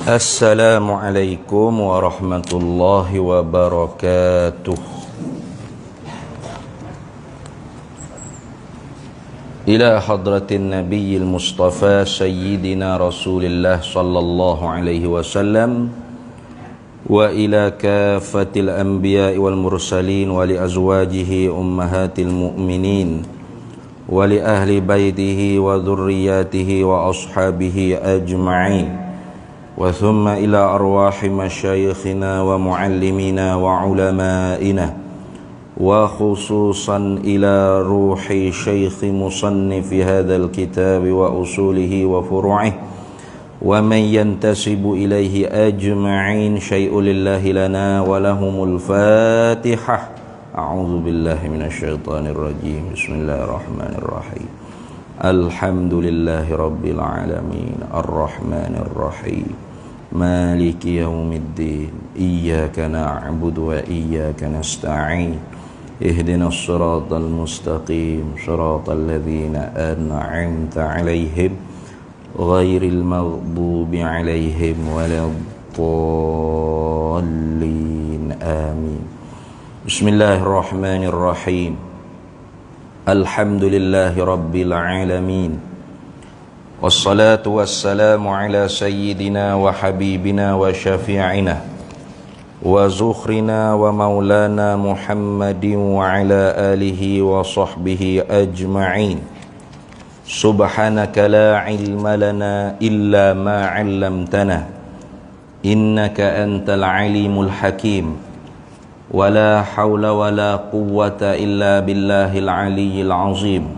Assalamualaikum warahmatullahi wabarakatuh. Ila hadratin nabiyil mustafa sayyidina rasulillah sallallahu alaihi wasallam wa ila kafatil anbiya'i wal mursalin wa li azwajihi ummahatil mu'minin wa li ahli baitihi wa dhurriyyatihi wa ashabihi ajma'in wa thumma ila arwahi masyayikhina wa muallimina wa ulama'ina wa khususan ila ruhi syaikhi musannifi hadzal kitab wa usulihi wa furu'ihi wa man yantasibu ilaihi ajma'in syai'un lillahi lana wa lahumul fatihah. A'udzu billahi minasyaitonir rajim. Bismillahirrahmanirrahim. Alhamdulillahi rabbil alamin arrahmanir rahim maliki yaumiddin iyyaka na'budu wa iyyaka nasta'in ihdinas siratal mustaqim siratal ladzina an'amta 'alaihim ghairil maghdubi 'alaihim waladdallin amin. Bismillahirrahmanirrahim. Alhamdulillahi rabbil alamin. Wassalatu wassalamu ala sayyidina wa habibina wa syafi'ina wa zukhrina wa maulana Muhammadin wa ala alihi wa sahbihi ajma'in. Subhanaka la ilma lana illa ma 'allamtana innaka antal alimul hakim. Wala hawla wala quwwata illa billahil aliyyil azim.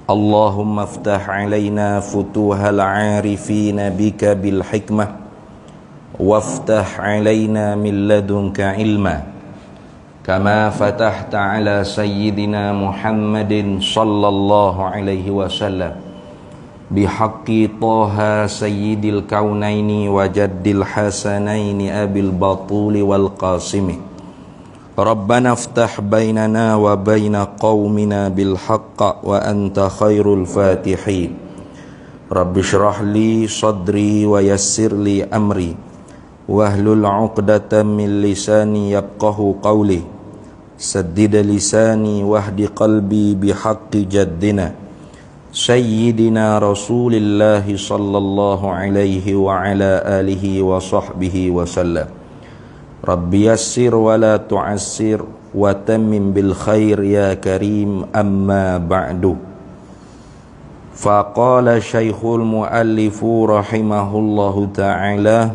Allahumma aftah alaina futuhal arifina bika bil hikmah waftah alaina min ladunka ilma kama fatahta ala sayyidina Muhammadin sallallahu alaihi wasallam bihaqqi Taha sayyidil kaunaini wa jaddil hasanaini abil batuli wal qasimi. Rabbana aftah bainana wa baina qaumina bil haqq wa anta khairul fatihin. Rabbi shrah li sadri wa yassir li amri wahlul 'uqdatam min lisani yafqahu qawli. Saddid lisani wahdi qalbi bihaqqi jaddina sayyidina Rasulillah sallallahu alaihi wa ala alihi wa sahbihi wa sallam. Rabbi yassir wa la tu'assir wa tammim bil khair ya karim amma ba'du. Faqala syaikhul muallifu rahimahullahu ta'ala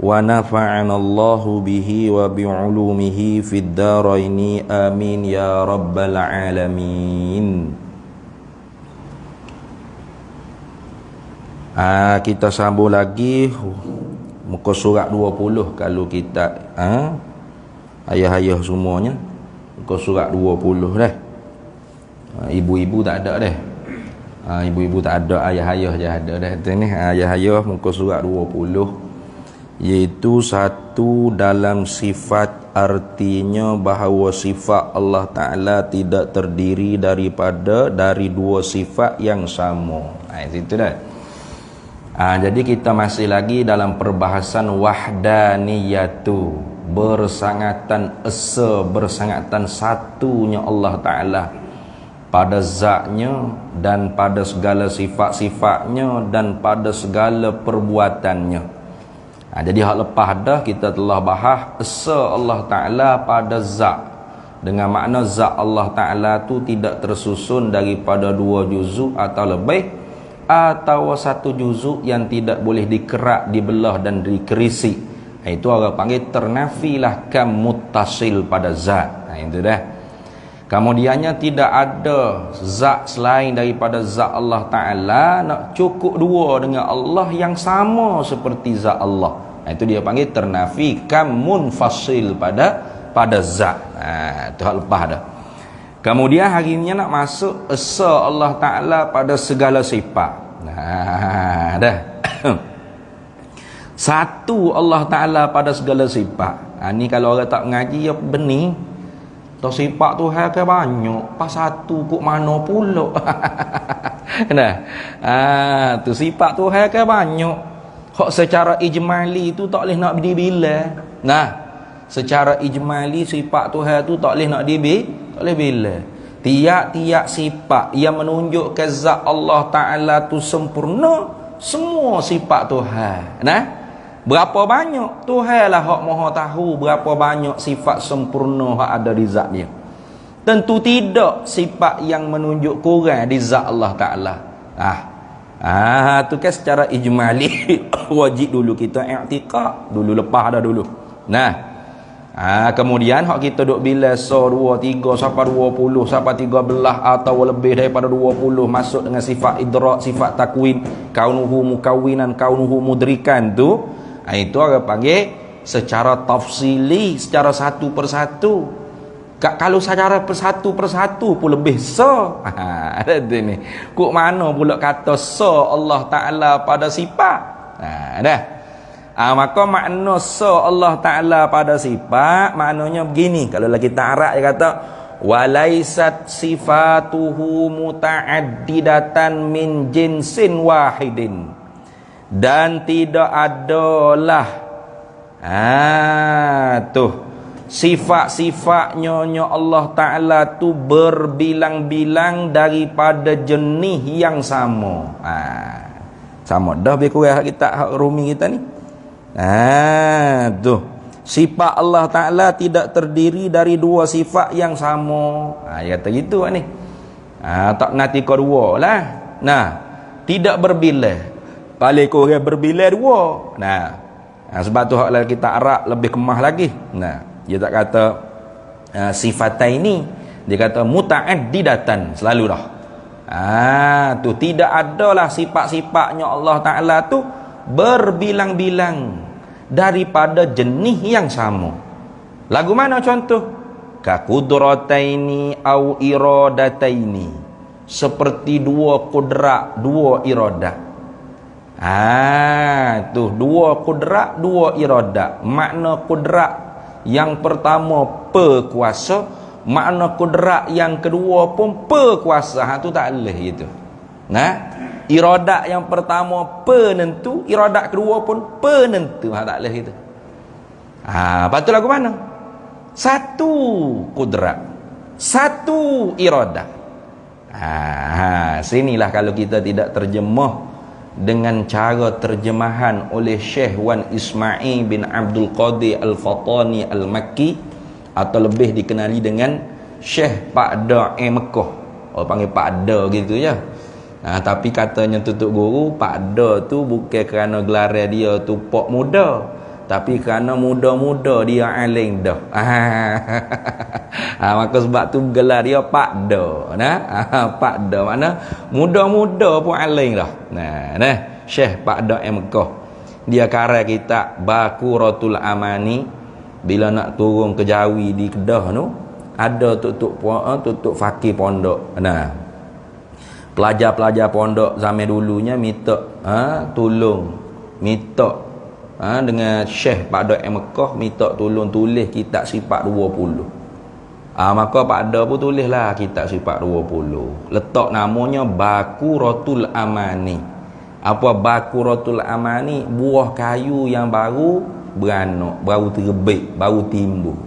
wa nafa'ana Allahu bihi wa bi'ulumihi fid daraini amin ya rabbal alamin. Kita sambung lagi muka surat 20 kalau kita ayah-ayah semuanya muka surat 20 dah. Ibu-ibu tak ada dah. Ibu-ibu tak ada, ayah-ayah je ada dah. Ni ayah-ayah muka surat 20 iaitu satu dalam sifat, artinya bahawa sifat Allah Ta'ala tidak terdiri dari dua sifat yang sama. Itu dah. Jadi kita masih lagi dalam perbahasan wahdaniyatu, bersangatan esa, bersangatan satunya Allah Ta'ala pada zatnya dan pada segala sifat-sifatnya dan pada segala perbuatannya. Jadi hak lepas dah kita telah bahas esa Allah Ta'ala pada zat, dengan makna zat Allah Ta'ala tu tidak tersusun daripada dua juzuk atau lebih, atau satu juzuk yang tidak boleh dikerak, dibelah dan dikerisi. Itu orang panggil ternafilah kam muttasil pada zat. Itu dah. Kemudiannya tidak ada zat selain daripada zat Allah Ta'ala, nak cukup dua dengan Allah yang sama seperti zat Allah. Itu dia panggil ternafi kam munfasil pada zat. Itu hak lepas dah. Kemudian hari ini nak masuk esa Allah Ta'ala pada segala sifat. Dah. Satu Allah Ta'ala pada segala sifat. Ni kalau orang tak mengaji ya benih. Tu sifat Tuhan ke banyak, pas satu kok mana pula. Nah. Tu sifat Tuhan ke banyak. Hak secara ijmali tu tak boleh nak dibilang. Nah, secara ijmali sifat Tuhan tu tak boleh nak tak boleh bilang. Tiap-tiap sifat yang menunjukkan zat Allah Ta'ala tu sempurna, semua sifat Tuhan. Nah, berapa banyak Tuhan lah hak maha tahu berapa banyak sifat sempurna hak ada di zat dia. Tentu tidak sifat yang menunjuk kurang di zat Allah Ta'ala. Tu kan secara ijmali wajib dulu kita i'tiqad dulu, lepas dah dulu. Nah, kemudian hak kita duk bila 2, 3 sampai 20 sampai 13 atau lebih daripada 20 masuk dengan sifat idrak, sifat takwin, kaunuhu mukawwinan, kaunuhu mudrikan tu, itu orang panggil secara tafsili, secara satu persatu. Kalau secara persatu pun lebih ada ni. Kok mana pula kata Allah Ta'ala pada sifat? Dah. Maka makna Allah Ta'ala pada sifat maknanya begini. Kalau kita Arab dia kata walaisat sifatuhu muta'addidatan min jinsin wahidin, dan tidak adalah sifat-sifatnya Allah Ta'ala tu berbilang-bilang daripada jenis yang sama. Sama dah lebih kurang kita hak rumi kita ni. Sifat Allah Ta'ala tidak terdiri dari dua sifat yang sama. Dia kata gitu ni. Tak nanti kau dua lah. Nah, tidak berbilang. Paling kurang berbilang dua. Sebab tu hak kita Arab lebih kemah lagi. Dia tak kata sifatai ini, dia kata muta'addidatan, selalu dah. Tu tidak adalah sifat-sifatnya Allah Ta'ala tu berbilang-bilang daripada jenis yang sama. Lagu mana contoh? Ka qudrataini au iradataini, seperti dua kudrat, dua iradah. Tu dua kudrat, dua iradah. Makna kudrat yang pertama perkuasa, makna kudrat yang kedua pun perkuasa. Tu tak boleh gitu. Iradat yang pertama penentu, iradat kedua pun penentu. Tak boleh gitu. Patut lagu mana? Satu kudrat, satu iradat. Sinilah kalau kita tidak terjemah dengan cara terjemahan oleh Syekh Wan Ismail bin Abdul Qadir Al-Fatani Al-Makki, atau lebih dikenali dengan Syekh Pak Da Mekah. Orang panggil Pak Da gitu je. Tapi katanya tutup guru, Pak Da tu bukan kerana gelaran dia tu Pak Muda, tapi kerana muda-muda dia alim dah. Maka sebab tu gelar dia Pak Da. Pak Da makna muda-muda pun alim dah. Syekh Pak Da Mekah, dia karang kitab Baquratul Amani. Bila nak turun ke Jawi di Kedah tu, ada tutup fakir pondok. Pelajar-pelajar pondok zaman dulunya minta tolong, minta dengan Syekh Pak Da Mekah, minta tolong tulis kitab sifat 20. Maka Pak Da pun tulislah kitab sifat 20. Letak namanya Baquratul Amani. Apa Baquratul Amani? Buah kayu yang baru beranak, baru terbit, baru timbul.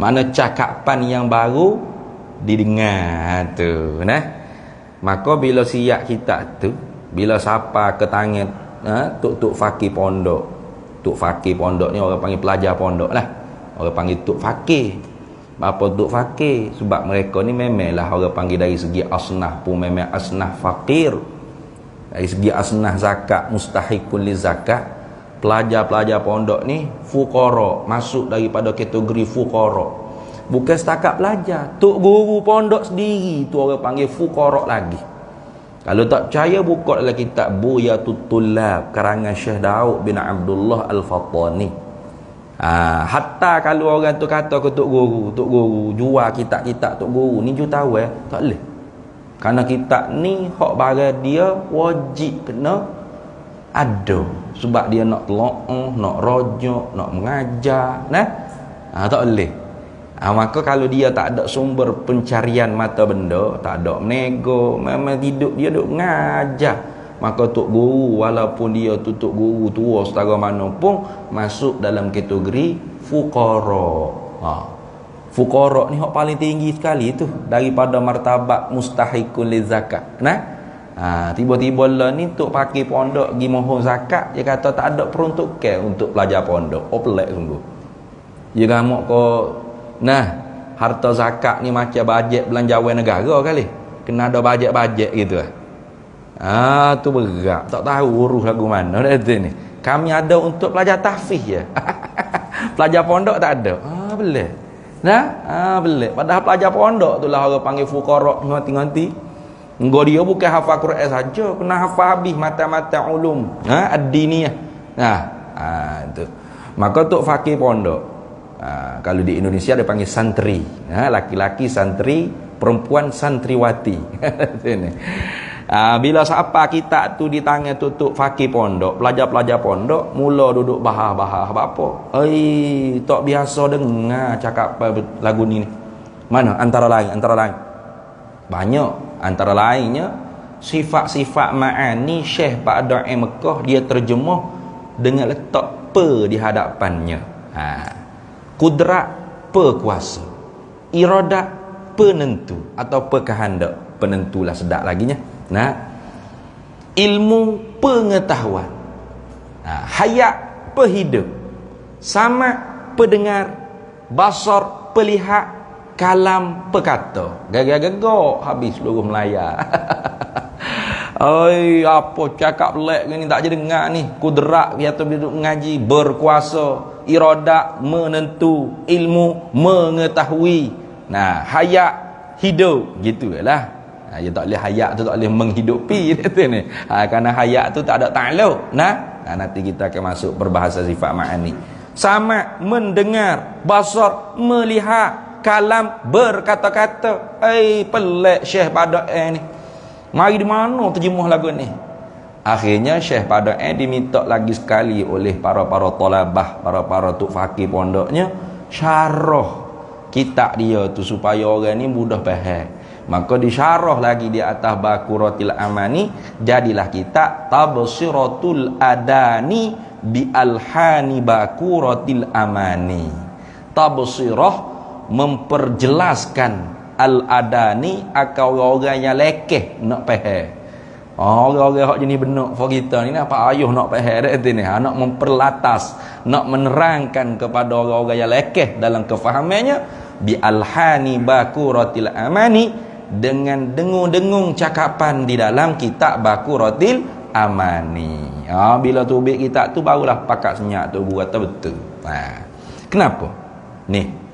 Mana cakapan yang baru didengar tu. Maka bila siap kitab tu, bila siapa ke tangan tuk fakir pondok. Tuk fakir pondok ni orang panggil pelajar pondok lah. Orang panggil tuk fakir. Apa tuk fakir? Sebab mereka ni memanglah orang panggil dari segi asnah pun memang asnah fakir. Dari segi asnah zakat, mustahikun li zakat, pelajar-pelajar pondok ni fuqara, masuk daripada kategori fuqara. Bukan setakat pelajar, tok guru pondok sendiri tu orang panggil fuqara lagi. Kalau tak percaya, buka dalam kitab Buyatul Tullab karangan Syekh Daud bin Abdullah Al-Fatani. Hatta kalau orang tu kata ke tok guru jual kitab-kitab tok guru ni tahu tak boleh. Kerana kitab ni hak barang dia wajib kena ada, sebab dia nak telaah, nak rojok, nak mengajar, tak boleh. Maka kalau dia tak ada sumber pencarian mata benda, tak ada menego, memang hidup dia duk ngajar, maka tok guru walaupun dia tu tok guru tua setara mana pun masuk dalam kategori fuqara. Fuqara ni hak paling tinggi sekali tu daripada martabat mustahiqul lizakat. Nah, tiba-tiba lah ni tok pakai pondok pergi mohon zakat, dia kata tak ada peruntukan untuk pelajar pondok. Oh pelik sungguh. Dia gamak ko harta zakat ni macam bajet belanjawan negara kali. Kena ada bajet-bajet gitu tu berat. Tak tahu urus lagu mana dah ni. Kami ada untuk pelajar tahfiz je. Pelajar pondok tak ada. Pelik. Pelik. Padahal pelajar pondok tu lah orang panggil fuqara ngerti-ngerti. Engkau dia bukan hafal Quran saja, kena hafal habis mata-mata ulum ad-diniyah. Tu. Maka tok fakir pondok. Kalau di Indonesia dia panggil santri. Laki-laki santri, perempuan santriwati. Bila siapa kita tu di tangan tutup fakir pondok, pelajar-pelajar pondok mula duduk bahah-bahah apa? Tak biasa dengar cakap lagu ni. Mana? Antara lain. Banyak. Antara lainnya sifat-sifat ma'ani Syekh Ba'da'i Mekah dia terjemah dengan letak pe di hadapannya. Kudrat pekuasa, iradat penentu atau kehendak, penentulah sedap laginya. Ilmu pengetahuan, hayat pehidup, sama pendengar, basar pelihat, kalam pekata. Gagak-gagak habis seluruh Melaya. Apa cakap lek ni tak je dengar ni. Kudrat dia tu duduk mengaji, berkuasa, iradat menentu, ilmu mengetahui. Hayat hidup gitulah. Dia tak boleh hayat tu tak boleh menghidupi kata ni. Kerana hayat tu tak ada takluk. Nanti kita akan masuk berbahasa sifat ma'ani. Sama mendengar, basar melihat, kalam berkata-kata. Pelik Syekh Ba'da'i ni. Mari di mana terjemuh lagu ni? Akhirnya Syekh Ba'da'i diminta lagi sekali oleh para talabah, para tuk fakir pondoknya syarah kitab dia tu supaya orang ni mudah faham. Maka disyarah lagi di atas Baquratil Amani, jadilah kitab Tabsiratul Adani bi Alhani Baquratil Amani. Tabsirah memperjelaskan al-adani akau orang yang lekeh nak faham. Orang-orang hak jenis benak for kita ni apa ayuh nak faham dak ni. Nak memperlatas, nak menerangkan kepada orang-orang yang lekeh dalam kefahamannya bi alhani Baquratil Amani, dengan dengung-dengung cakapan di dalam kitab Baquratil Amani. Bila tubik kitab tu barulah pakat senyak tu buat betul. Kenapa? Ni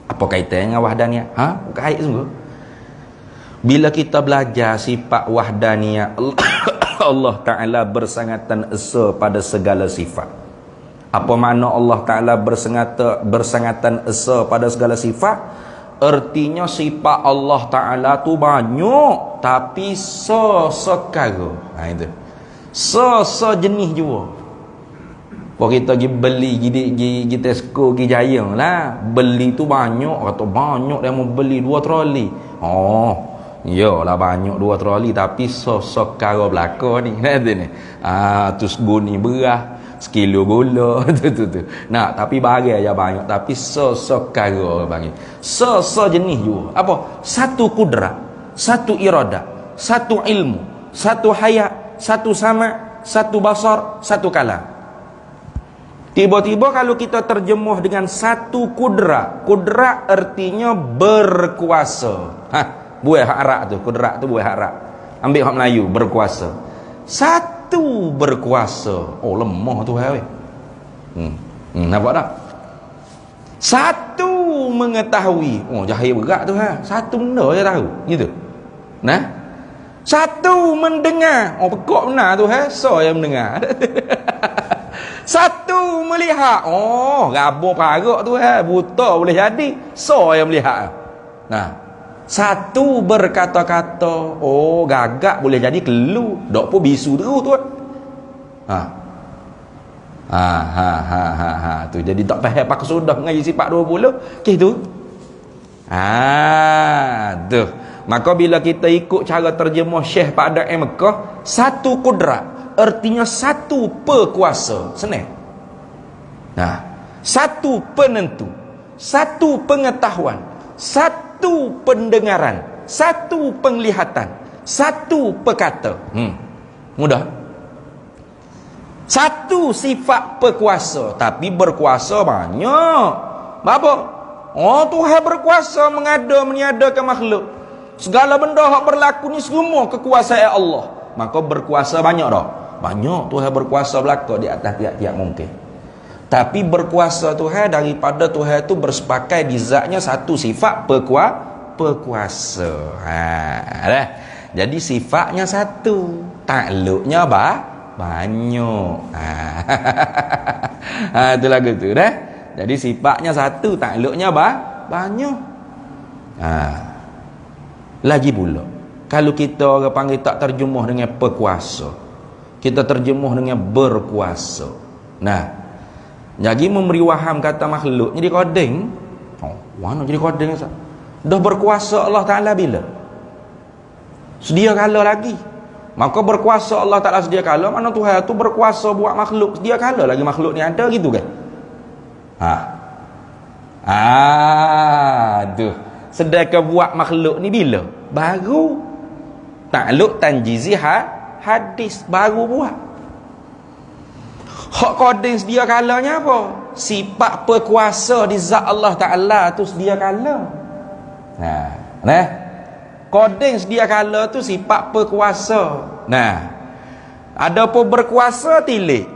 apa kaitan dengan wahdaniyah? Kait sungguh. Bila kita belajar sifat wahdaniyah, Allah Ta'ala bersangatan esa pada segala sifat. Apa makna Allah Ta'ala bersangatan esa pada segala sifat? Artinya sifat Allah Ta'ala tu banyak, tapi sesekara. Itu jenis jua. Kalau kita pergi beli pergi Tesco, pergi Jaya lah, beli tu banyak, kata banyak dia mau beli 2 troli. Iyalah banyak 2 troli, tapi sesekara belaka ni. Tu seguni beras, sekilo gula tu. Tapi barang aja banyak, tapi sesekara bagi. Jenis juga. Apa? Satu kudrat, satu iradah, satu ilmu, satu hayat, satu sama, satu basar, satu kalam. Tiba-tiba kalau kita terjemuh dengan satu kudrat. Kudrat artinya berkuasa. Buah hak Arab tu, kudrat tu buah hak Arab. Ambil hak Melayu, berkuasa. Satu berkuasa. Lemah tu hai. Nampak tak? Satu mengetahui. Jahil berat tu Satu benda je tahu. Gitu. Satu mendengar. Pekak benar tu so yang mendengar. Satu melihat. Rabur paruk tu buta boleh jadi. So yang melihat. Satu berkata-kata. Gagak boleh jadi kelu. Dok pun bisu terus tu. Tu jadi tak faham apa sudah mengaji sifat 20 ke tu. Tu. Maka bila kita ikut cara terjemah Syekh pada Mekah, satu kudrat artinya satu pekuasa. Senang. Nah, satu penentu, satu pengetahuan, satu pendengaran, satu penglihatan, satu perkata. Mudah. Satu sifat pekuasa, tapi berkuasa banyak. Apa? Oh, Tuhan berkuasa meniadakan makhluk. Segala benda yang berlaku ni semua kekuasaan Allah. Maka berkuasa banyak dah. Banyak Tuhan berkuasa berlaku di atas tiap-tiap mungkin. Tapi berkuasa Tuhan daripada Tuhan itu bersepakai di zatnya satu sifat pekuasa. Dah. Jadi sifatnya satu, takluknya banyak. Itu lagu tu dah. Jadi sifatnya satu, takluknya banyak. Lagi pula, kalau kita orang panggil tak terjemah dengan pekuasa, kita terjemah dengan berkuasa. Nah, jadi memberi waham kata makhluk jadi koding. Mana jadi koding? Dah berkuasa Allah Ta'ala bila? Sedia kala lagi. Maka berkuasa Allah Ta'ala sedia kala, mana Tuhan tu berkuasa buat makhluk sedia kala lagi makhluk ni ada gitu kan? Tuh. Sedangkan buat makhluk ni bila? Baru. Takluk tanjizi hadis baru buat. Hak koding sedia kalanya apa? Sifat perkuasa di zat Allah Ta'ala tu sedia kala. Nah. Koding sedia kala tu sifat perkuasa. Nah. Adapun berkuasa tilik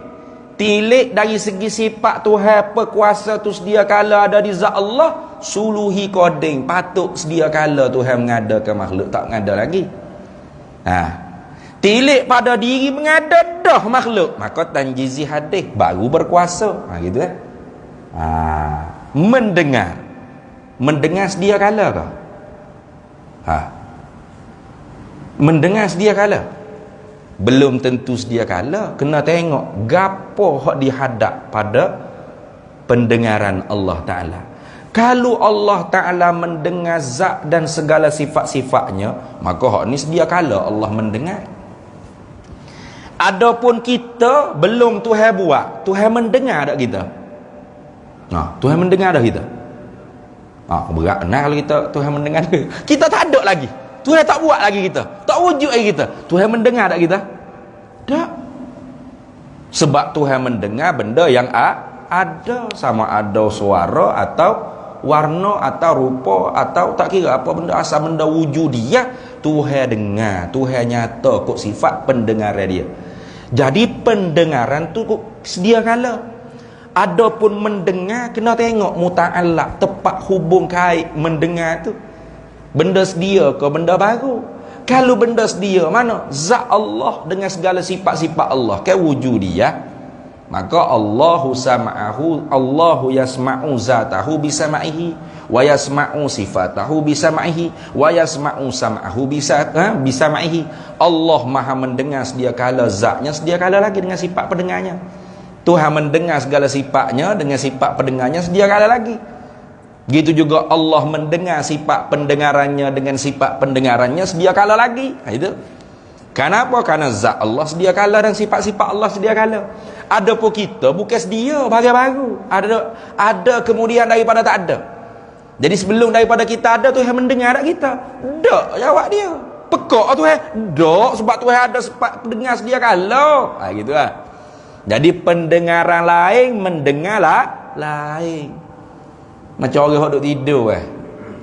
dari segi sifat Tuhan perkuasa tu sedia kala ada di zat Allah, suluhi koding patut sedia kala Tuhan mengadakan makhluk, tak mengada lagi. Tilik pada diri mengada dah makhluk, maka tanjizi hadis baru berkuasa. Gitu kan. Mendengar sedia kala ke? Mendengar sedia kala? Belum tentu sedia kala. Kena tengok gapo hak dihadap pada pendengaran Allah Ta'ala. Kalau Allah Ta'ala mendengar zat dan segala sifat-sifatnya, maka hak ni sedia kala Allah mendengar. Adapun kita belum Tuhan buat, Tuhan mendengar tak kita? Tuhan mendengar dah kita? Berat nah kalau kita Tuhan mendengar. Kita tak ada lagi. Tuhan tak buat lagi kita, tak wujud lagi kita. Tuhan mendengar tak kita? Tak. Sebab Tuhan mendengar benda yang ada, sama ada suara atau warna atau rupa atau tak kira apa benda, asal benda wujud dia, Tuhan dengar, Tuhan nyata kok sifat pendengaran dia. Jadi pendengaran tu kok sedia kala. Adapun mendengar kena tengok muta'allaq, tepat hubung kait mendengar tu. Benda sedia ke benda baru? Kalau benda sedia, mana? Zat Allah dengan segala sifat-sifat Allah ke wujud dia. Maka Allahu sama'ahu, Allahu yasma'u zatahu bisama'ihi, wa yasma'u sifatahu bisama'ihi, wa yasma'u sama'ahu bisama'ihi. Allah maha mendengar sedia kala zatnya, sedia kala lagi dengan sifat pendengarnya. Tuhan mendengar segala sifatnya dengan sifat pendengarnya sedia kala lagi. Gitu juga Allah mendengar sifat pendengarannya dengan sifat pendengarannya sedia kala lagi. Itu. Kenapa? Karena zat Allah sedia kala dan sifat-sifat Allah sedia kala. Adapun kita bukan sedia baru-baru. Ada kemudian daripada tak ada. Jadi sebelum daripada kita ada, Tuhan mendengar tak kita? Tak, jawab dia. Pekak Tuhan. Tak, sebab Tuhan ada sifat pendengar sedia kala. Gitu lah. Jadi pendengaran lain, mendengar lain. Macam orang yang duduk tidur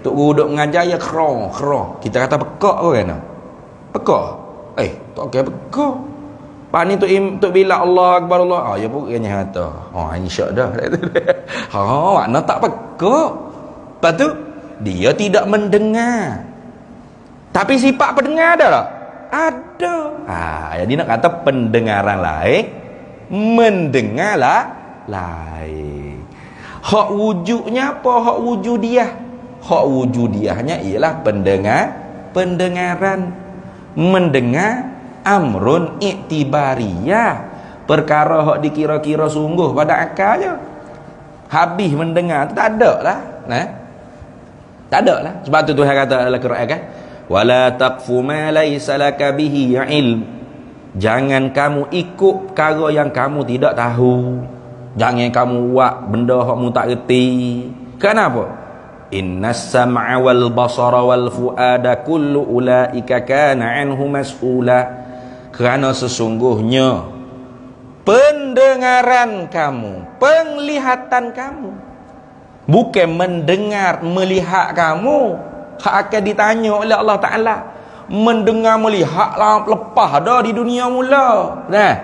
Tok Guru duduk mengajar ya kerong. Kita kata pekak ke kan? Pekak? Tak kira pekak. Pak ni Tok bila Allah Akbar Allah. Ya pun kena kata. Insya dah. Makna tak pekak. Lepas tu dia tidak mendengar. Tapi sifat pendengar ada tak? Ada. Jadi nak kata pendengaran lain, mendengar lain. Hak wujudnya apa? Hak wujudiah. Hak wujudiahnya ialah pendengaran. Mendengar amrun iktibariyah. Perkara hak dikira-kira sungguh pada akalnya. Habis mendengar tu tak ada lah. Tak ada lah. Sebab tu Tuhan kata dalam Quran kan, Wala taqfu ma laysa laka bihi ilm. Jangan kamu ikut perkara yang kamu tidak tahu. Jangan kamu buat benda yang kamu tak reti. Kenapa? Innas sam'a wal basara wal fuada kullu ulaika kana anhu mas'ula. Kerana sesungguhnya pendengaran kamu, penglihatan kamu, bukan mendengar, melihat kamu, akan ditanya oleh Allah Ta'ala. Mendengar, melihat lepas dah di dunia mula. Nah,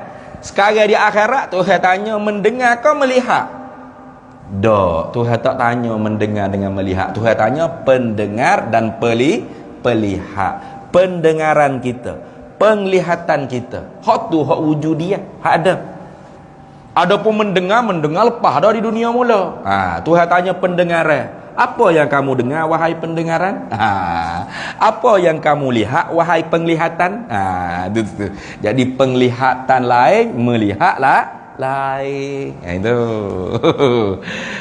sekarang di akhirat Tuhan tanya mendengar kau melihat? Dah, Tuhan tak tanya mendengar dengan melihat. Tuhan tanya pendengar dan pelihat. Pendengaran kita, penglihatan kita, hak tu hak wujud dia, hak ada. Adapun mendengar lepas dah di dunia mula. Tuhan tanya pendengaran. Apa yang kamu dengar wahai pendengaran? Apa yang kamu lihat wahai penglihatan? Itu. Jadi penglihatan lain, melihatlah lain. Itu.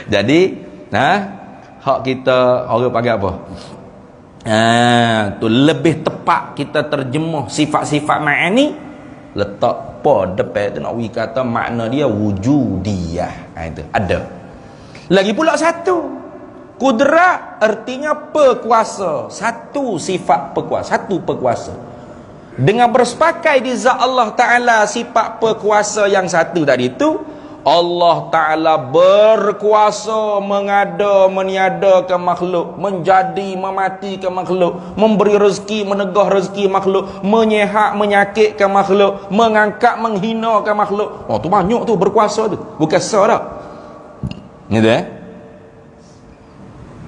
Jadi, hak kita orang panggil apa? Tu lebih tepat kita terjemah sifat-sifat ma'ani, letak apa depan tu nak kata makna dia wujudiyah. Itu ada. Lagi pula satu, kudrat artinya pekuasa. Satu sifat pekuasa, satu pekuasa. Dengan bersepakai di zat Allah Ta'ala sifat pekuasa yang satu tadi itu, Allah Ta'ala berkuasa mengada, meniadakan makhluk, menjadi, mematikan makhluk, memberi rezeki, menegah rezeki makhluk, menyehat, menyakitkan makhluk, mengangkat, menghinakan makhluk. Tu banyak tu berkuasa tu. Bukan sah tak? Gitu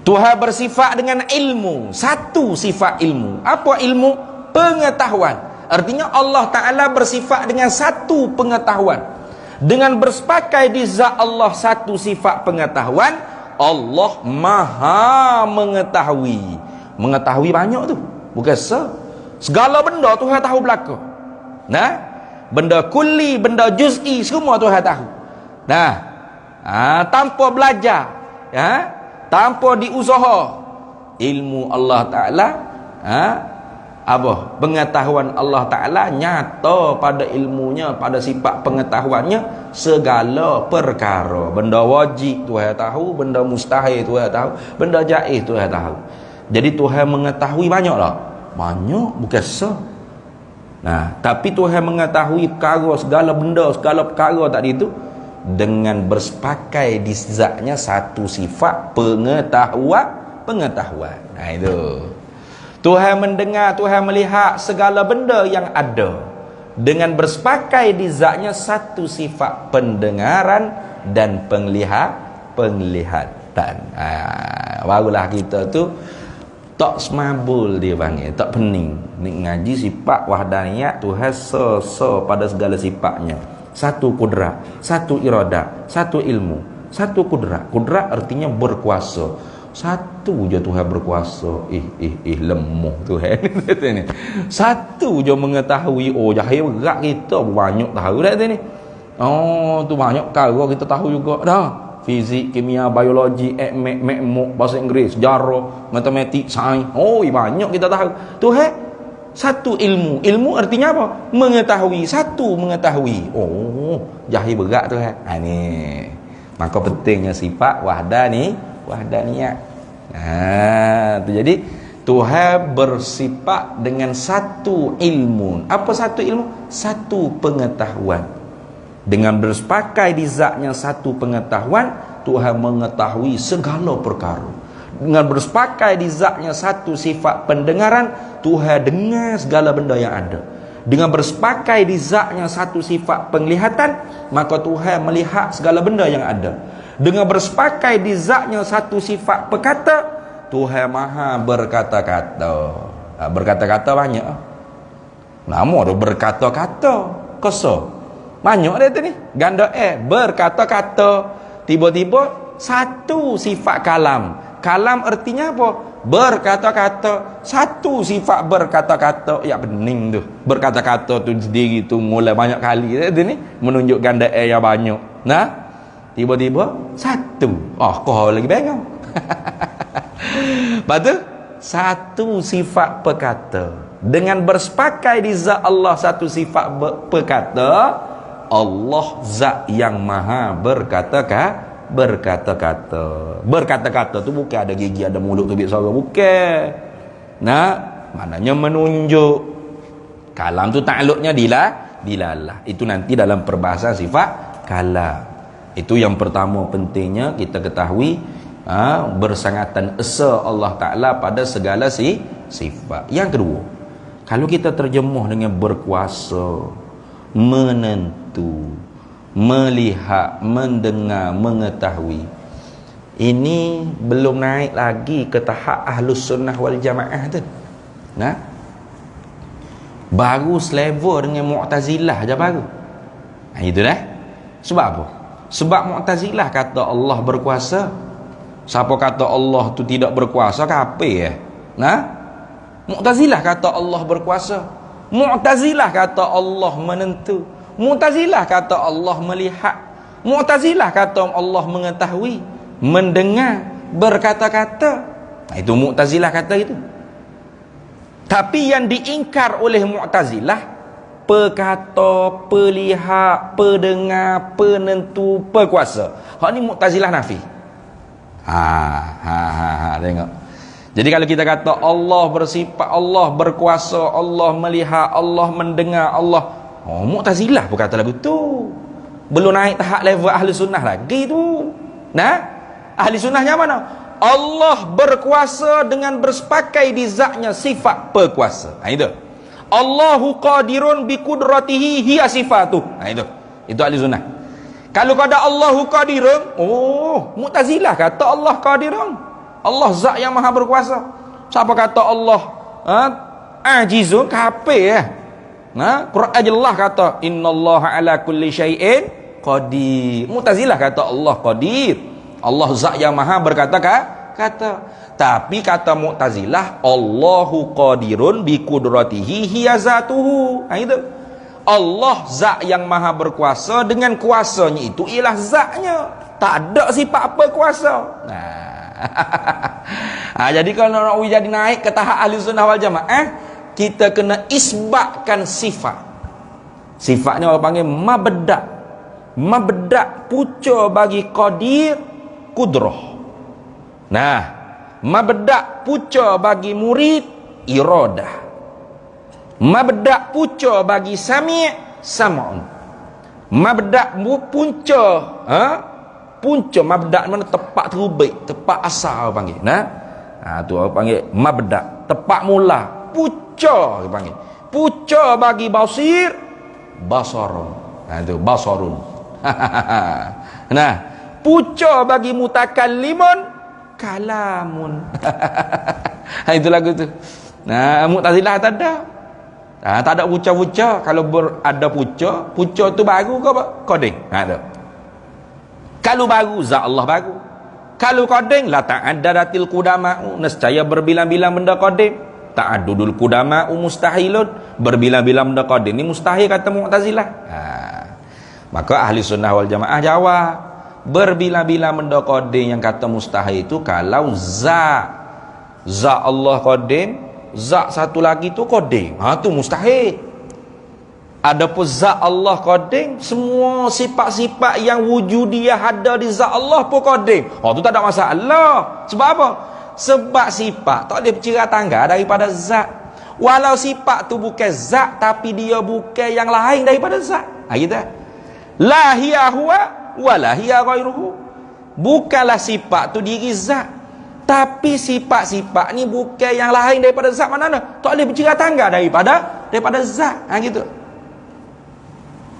Tuhan bersifat dengan ilmu. Satu sifat ilmu. Apa ilmu? Pengetahuan. Artinya Allah Ta'ala bersifat dengan satu pengetahuan. Dengan bersepakai di zat Allah satu sifat pengetahuan, Allah maha mengetahui. Mengetahui banyak tu. Bukan segala benda Tuhan tahu belaka. Benda kulli, benda juz'i, semua Tuhan tahu. Tanpa belajar, tanpa diusaha, ilmu Allah Ta'ala, pengetahuan Allah Ta'ala nyata pada ilmunya, pada sifat pengetahuannya segala perkara. Benda wajib Tuhan tahu, benda mustahil Tuhan tahu, benda jaiz Tuhan tahu. Jadi Tuhan mengetahui banyak tak? Banyak, bukan sah. Tapi Tuhan mengetahui perkara, segala benda, segala perkara tadi itu dengan bersepakai di zatnya satu sifat pengetahuan. Itu Tuhan mendengar, Tuhan melihat segala benda yang ada dengan bersepakai di zatnya satu sifat pendengaran dan penglihatan. Barulah kita tu tak semabul dia panggil, tak pening. Ni ngaji sifat wahdaniyat Tuhan pada segala sifatnya. Satu kudrat, satu iradah, satu ilmu, satu kudrat. Kudrat artinya berkuasa. Satu je Tuhan berkuasa. Lemah Tuhan. Satu je mengetahui. Jahil berat kita banyak tahu dah ni. Tu banyak perkara kita tahu juga dah. Fizik, kimia, biologi, mek, bahasa Inggeris, sejarah, matematik, sains. Banyak kita tahu. Tuhan satu ilmu. Ilmu artinya apa? Mengetahui. Satu mengetahui. Jahil berat Tuhan. Ni. Maka pentingnya sifat wahdaniyat. Jadi Tuhan bersifat dengan satu ilmu. Apa satu ilmu? Satu pengetahuan. Dengan bersepakai di zatnya satu pengetahuan, Tuhan mengetahui segala perkara. Dengan bersepakai di zatnya satu sifat pendengaran, Tuhan dengar segala benda yang ada. Dengan bersepakai di zatnya satu sifat penglihatan, maka Tuhan melihat segala benda yang ada. Dengan bersepakai di zatnya satu sifat perkata, Tuhan maha berkata-kata. Berkata-kata banyak. Nama tu berkata-kata. Kosa. Banyak dia tu ni. Ganda berkata-kata. Tiba-tiba satu sifat kalam. Kalam artinya apa? Berkata-kata. Satu sifat berkata-kata. Ya pening tu. Berkata-kata tu sendiri tu mulai banyak kali dia tu ni. Menunjuk ganda yang banyak. Tiba-tiba satu. Kau lagi bengong. Lepas tu satu sifat perkata. Dengan bersepakai di zat Allah satu sifat perkata, Allah zat yang maha berkata-kata. Berkata-kata tu bukan ada gigi, ada mulut, tubik suara, bukan. Nah, maknanya menunjuk. Kalam tu takluknya dilalah. Itu nanti dalam perbahasan sifat kalam. Itu yang pertama pentingnya kita ketahui, bersangatan esa Allah Ta'ala pada segala sifat. Yang kedua, kalau kita terjemuh dengan berkuasa, menentu, melihat, mendengar, mengetahui, ini belum naik lagi ke tahap Ahlus Sunnah wal Jamaah tu. Nah, baru selevel dengan Mu'tazilah je baru. Itu dah. Sebab apa? Sebab Mu'tazilah kata Allah berkuasa. Siapa kata Allah tu tidak berkuasa, kafir. Nah, Mu'tazilah kata Allah berkuasa. Mu'tazilah kata Allah menentu. Mu'tazilah kata Allah melihat. Mu'tazilah kata Allah mengetahui, mendengar, berkata-kata. Itu Mu'tazilah kata itu. Tapi yang diingkar oleh Mu'tazilah, perkata, pelihat, pendengar, penentu, perkuasa. Hak ni Mu'tazilah nafi. Tengok. Jadi kalau kita kata Allah bersifat, Allah berkuasa, Allah melihat, Allah mendengar, Allah, Mu'tazilah pun kata lagu tu. Belum naik tahap level Ahli Sunnah lagi tu. Nah, Ahli Sunnahnya mana? Allah berkuasa dengan bersepakai di zatnya sifat perkuasa. Itu. Allahu qadirun bi qudratihi hiya sifatuh. Itu Ahli Sunnah. Kalau kata Allahu qadirun, Mu'tazilah kata Allah qadirun. Allah zat yang maha berkuasa. Siapa kata Allah ajizun, kafir ya. Nah, Quran jelas kata innallaha ala kulli syai'in qadir. Mu'tazilah kata Allah qadir. Allah zat yang maha berkata-kata. Tapi kata Mu'tazilah, Allahu qadirun bi qudratihi hiya zatuhu. Itu. Allah zat yang maha berkuasa, dengan kuasanya itu ialah zatnya. Tak ada sifat apa kuasa. Jadi kalau nak jadi naik ke tahap Ahli Sunnah wal Jamaah, kita kena isbatkan sifat. Sifatnya orang panggil mabda'. Mabda' pucuk bagi qadir, kudrah. Nah, mabda' pucuk bagi murid, iradah. Mabda' pucuk bagi sami', sam'un. Mabda' punca, punca mabda' mana tepat terubik, tepat asal panggil. Tu orang panggil mabda', tepat mula, pucca dia panggil. Pucca bagi basir, basarun. Itu basarun. Nah, pucca bagi mutakallimun, kalamun. Itu lagu tu. Nah, Mu'tazilah tak ada. Tak ada puca-puca. Kalau ada puca, puca tu baru ke apa? Koding. Tu. Kalau baru, zat Allah baru. Kalau koding, la ta'addadatil qudama'u, nescaya berbilang-bilang benda koding. Ta'addudul qudama'u mustahilun, berbilang-bilang benda koding ni mustahil kata Mu'tazilah. Maka Ahli Sunnah wal Jamaah jawab, berbilang-bilang benda koding yang kata mustahil itu kalau zat Allah koding, zat satu lagi tu koding, tu mustahil. Adapun zat Allah koding, semua sifat-sifat yang wujudiyah ada di zat Allah pun koding. Tu tak ada masalah. Sebab apa? Sebab sifat tak boleh bercerai tangga daripada zat. Walau sifat tu bukan zat, tapi dia bukan yang lain daripada zat. Gitu. La hiya huwa wa la hiya ghairuhu. Bukanlah sifat tu diri zat, tapi sifat-sifat ni bukan yang lain daripada zat. Mana? Tak boleh bercerai tangga daripada zat. Gitu.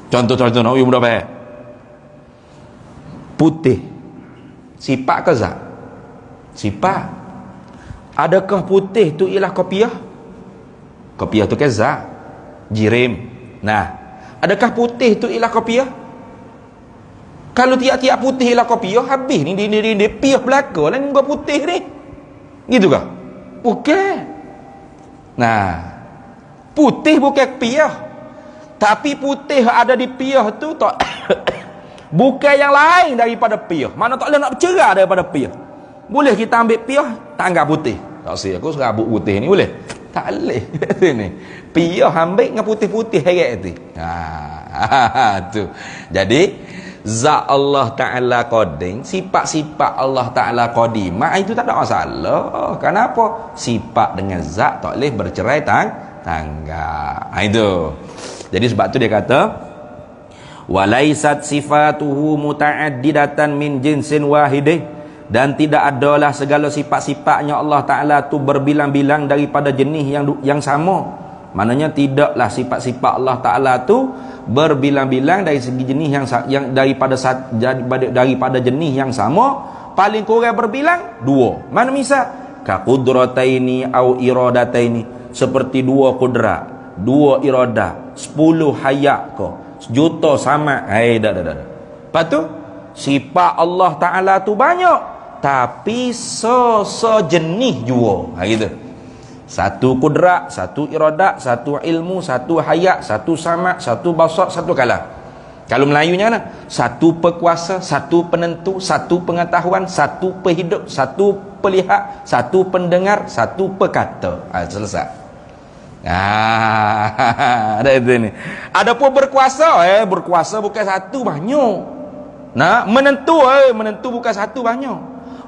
Contoh-contoh nak mudah faham. Putih sifat ke zat? Sifat. Adakah putih tu ialah kopiah? Kopiah tu ke zat? Jirim. Nah, adakah putih tu ialah kopiah? Kalau tiap-tiap putih ialah kopiah, habis ni dia piah belaka lah ni putih ni. Gitu kah? Bukan. Nah, putih bukan piah. Tapi putih ada di piah tu tak bukan yang lain daripada piah. Mana tak boleh nak bercerai daripada piah. Boleh kita ambil piah, tak anggap putih. Tak si aku serabut putih ni boleh? Tak boleh. Ni. Piyah ambil dengan putih-putih heret tu. Tu. Jadi zat Allah Ta'ala qadim, sifat-sifat Allah Ta'ala qadimah itu tak ada masalah. Kenapa? Sifat dengan zat tak boleh bercerai tangga. Itu. Jadi sebab tu dia kata walaisat sifatuhu muta'addidatan min jinsin wahidin, dan tidak adalah segala sifat-sifatnya Allah Ta'ala tu berbilang-bilang daripada jenis yang sama. Maknanya tidaklah sifat-sifat Allah Ta'ala tu berbilang-bilang dari segi jenis yang daripada jenis yang sama. Paling kurang berbilang dua. Mana misal ka qudrataini au iradataini, seperti dua kudrat, dua iradah, 10 hayat ke, sejuta sama. Dah. Lepas tu sifat Allah Ta'ala tu banyak, tapi sejenis jua. Gitu. Satu kudrat, satu iradat, satu ilmu, satu hayat, satu sama', satu basar, satu kalam. Kalau Melayunya mana? Satu pekuasa, satu penentu, satu pengetahuan, satu penghidup, satu pelihat, satu pendengar, satu pekata. Selesai. Ada itu ni. Adapun berkuasa, berkuasa bukan satu, banyak. Nah, menentu bukan satu, banyak.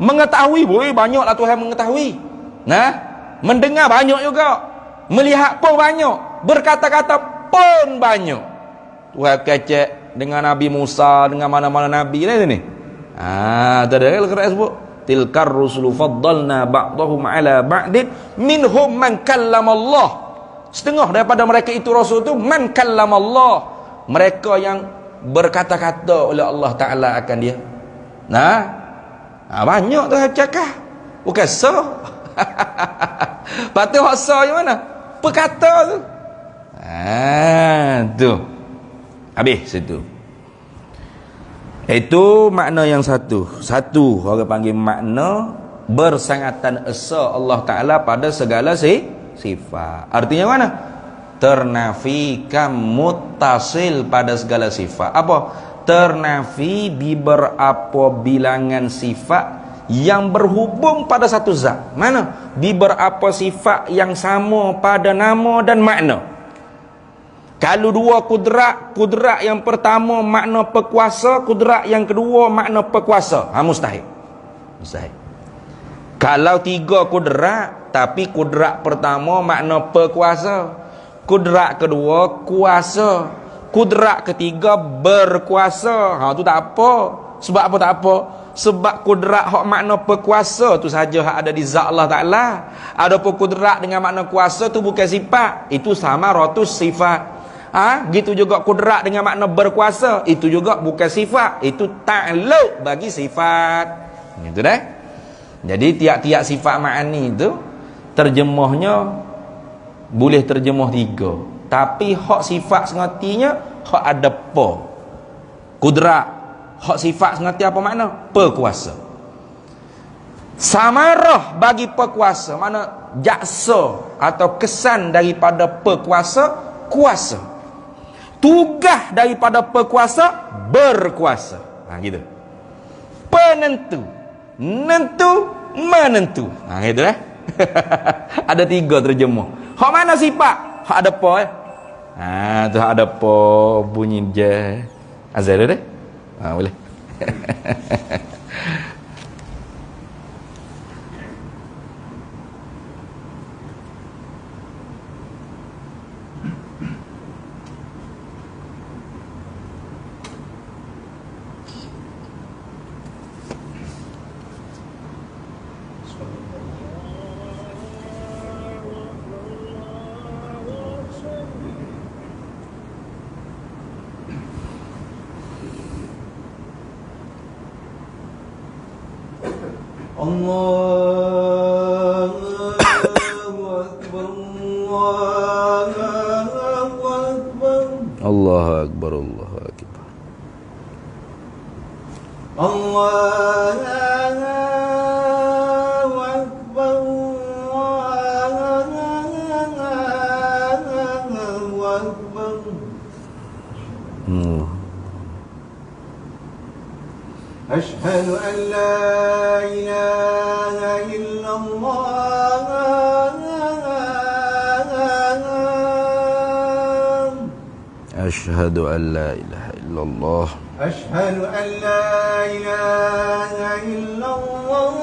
Mengetahui, banyaklah Tuhan mengetahui. Nah, mendengar banyak juga, melihat pun banyak, berkata-kata pun banyak. Tuhan kecek dengan Nabi Musa, dengan mana-mana Nabi ni. Tadi kalau sebut tilkar rusulu faddalna ba'dahum ala ba'din minhum man kallamallah. Setengah daripada mereka itu Rasul tu man kallamallah, mereka yang berkata-kata oleh Allah Ta'ala akan dia. Banyak tu cakap, bukan sah. Patut hak sah yang mana? Perkata tu. Tu. Habis situ. Itu makna yang satu. Satu orang panggil makna bersangatan esa Allah Ta'ala pada segala sifat. Artinya mana? Ternafikan muttasil pada segala sifat. Apa? Ternafi di berapa bilangan sifat yang berhubung pada satu zat. Mana? Di berapa sifat yang sama pada nama dan makna. Kalau dua kudrat yang pertama makna pekuasa, kudrat yang kedua makna pekuasa, mustahil. Kalau tiga kudrat, tapi kudrat pertama makna pekuasa, kudrat kedua kuasa, kudrat ketiga berkuasa. Tu tak apa. Sebab apa tak apa? Sebab kudrat hak makna pekuasa tu saja hak ada di zat Allah Ta'ala. Adapun kudrat dengan makna kuasa tu bukan sifat, itu sama ratus sifat. Gitu juga kudrat dengan makna berkuasa, itu juga bukan sifat, itu ta'alluq bagi sifat. Gitu dah. Jadi tiap-tiap sifat ma'ani tu terjemahnya boleh terjemah 3. Tapi hak sifat sengatinya hak ada apa? Kudrat. Hak sifat sengati apa makna? Pekuasa. Samarah bagi pekuasa, mana jaksa atau kesan daripada pekuasa, kuasa. Tugas daripada pekuasa, berkuasa. Gitu. Penentu, nentu, menentu. Gitu lah. Ada 3 terjemah. Hak mana sifat? Hak ada apa? Tu hak ada apa bunyi je. Azal dah. Boleh. Allahu Akbar, Allahu Akbar. Allahu Akbar, Allahu Akbar. Ashhadu an la ilaha illallah Asyhadu an la ilaha illallah. أشهد أن لا إله إلا الله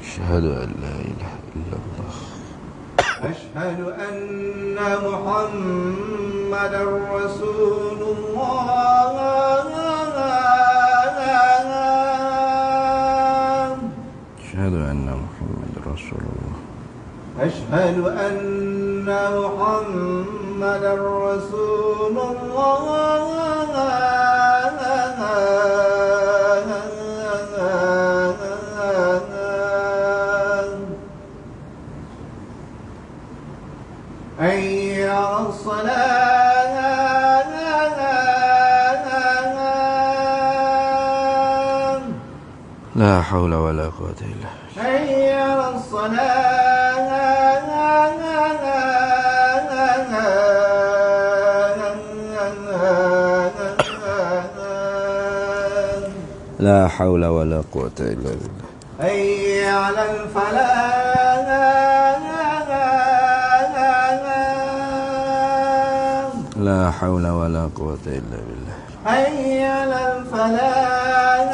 Asyhadu an la ilaha illallah. أشهد أن محمدا رسول الله Asyhadu anna Muhammadar Rasulullah. أشهد أن محمدا رسول الله حي على الصلاة La haula wa la quwwata illa billah. حي على الصلاة La haula wa la quwwata illa billah. حي على الفلاح La haula wa la quwwata illa billah. حي على الفلاح